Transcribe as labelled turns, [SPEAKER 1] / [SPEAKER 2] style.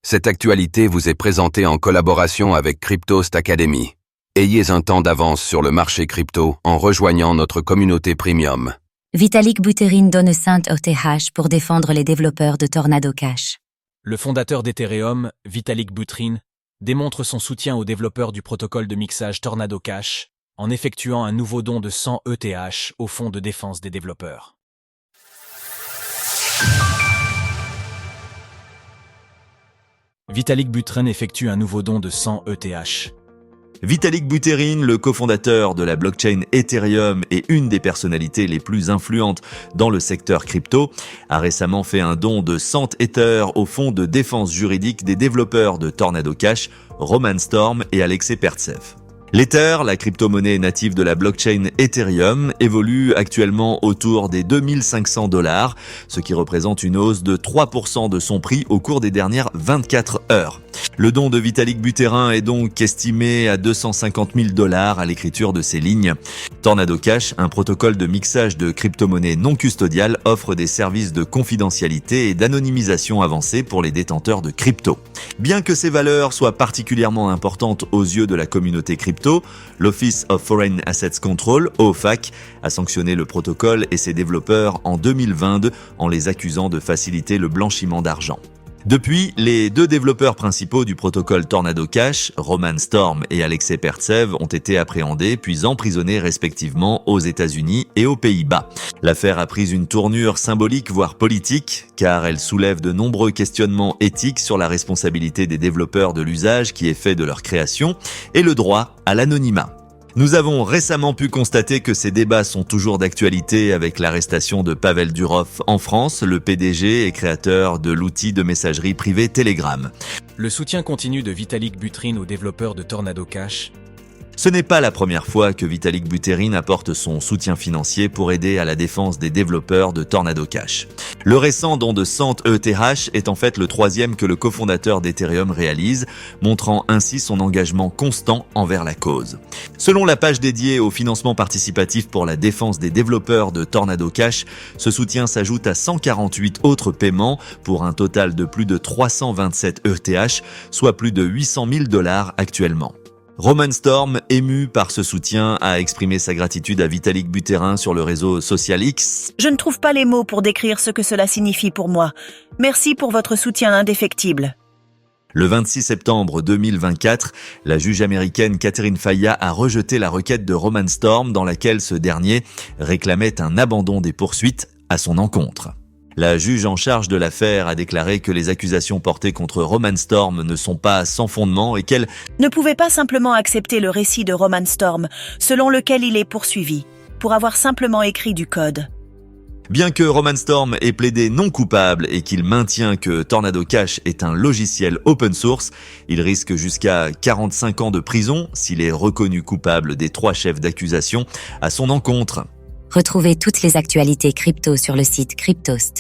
[SPEAKER 1] Cette actualité vous est présentée en collaboration avec Cryptost Academy. Ayez un temps d'avance sur le marché crypto en rejoignant notre communauté premium.
[SPEAKER 2] Vitalik Buterin donne sainte ETH pour défendre les développeurs de Tornado Cash.
[SPEAKER 3] Le fondateur d'Ethereum, Vitalik Buterin, démontre son soutien aux développeurs du protocole de mixage Tornado Cash en effectuant un nouveau don de 100 ETH au Fonds de défense des développeurs. Vitalik Buterin effectue un nouveau don de 100 ETH.
[SPEAKER 4] Vitalik Buterin, le cofondateur de la blockchain Ethereum et une des personnalités les plus influentes dans le secteur crypto, a récemment fait un don de 100 Ether au fonds de défense juridique des développeurs de Tornado Cash, Roman Storm et Alexei Pertsev. L'Ether, la crypto-monnaie native de la blockchain Ethereum, évolue actuellement autour des 2500 $, ce qui représente une hausse de 3% de son prix au cours des dernières 24 heures. Le don de Vitalik Buterin est donc estimé à 250 000 $ à l'écriture de ces lignes. Tornado Cash, un protocole de mixage de crypto-monnaies non custodiales, offre des services de confidentialité et d'anonymisation avancés pour les détenteurs de crypto. Bien que ces valeurs soient particulièrement importantes aux yeux de la communauté crypto, l'Office of Foreign Assets Control, OFAC, a sanctionné le protocole et ses développeurs en 2022 en les accusant de faciliter le blanchiment d'argent. Depuis, les deux développeurs principaux du protocole Tornado Cash, Roman Storm et Alexei Pertsev, ont été appréhendés puis emprisonnés respectivement aux États-Unis et aux Pays-Bas. L'affaire a pris une tournure symbolique voire politique, car elle soulève de nombreux questionnements éthiques sur la responsabilité des développeurs de l'usage qui est fait de leur création et le droit à l'anonymat. Nous avons récemment pu constater que ces débats sont toujours d'actualité avec l'arrestation de Pavel Durov en France, le PDG et créateur de l'outil de messagerie privée Telegram.
[SPEAKER 3] Le soutien continu de Vitalik Buterin aux développeurs de Tornado Cash.
[SPEAKER 4] Ce n'est pas la première fois que Vitalik Buterin apporte son soutien financier pour aider à la défense des développeurs de Tornado Cash. Le récent don de 100 ETH est en fait le troisième que le cofondateur d'Ethereum réalise, montrant ainsi son engagement constant envers la cause. Selon la page dédiée au financement participatif pour la défense des développeurs de Tornado Cash, ce soutien s'ajoute à 148 autres paiements pour un total de plus de 327 ETH, soit plus de 800 000 $ actuellement. Roman Storm, ému par ce soutien, a exprimé sa gratitude à Vitalik Buterin sur le réseau social X.
[SPEAKER 5] Je ne trouve pas les mots pour décrire ce que cela signifie pour moi. Merci pour votre soutien indéfectible.
[SPEAKER 4] Le 26 septembre 2024, la juge américaine Catherine Faya a rejeté la requête de Roman Storm dans laquelle ce dernier réclamait un abandon des poursuites à son encontre. La juge en charge de l'affaire a déclaré que les accusations portées contre Roman Storm ne sont pas sans fondement et qu'elle
[SPEAKER 5] ne pouvait pas simplement accepter le récit de Roman Storm, selon lequel il est poursuivi, pour avoir simplement écrit du code.
[SPEAKER 4] Bien que Roman Storm ait plaidé non coupable et qu'il maintient que Tornado Cash est un logiciel open source, il risque jusqu'à 45 ans de prison s'il est reconnu coupable des 3 chefs d'accusation à son encontre.
[SPEAKER 2] Retrouvez toutes les actualités crypto sur le site cryptost.fr.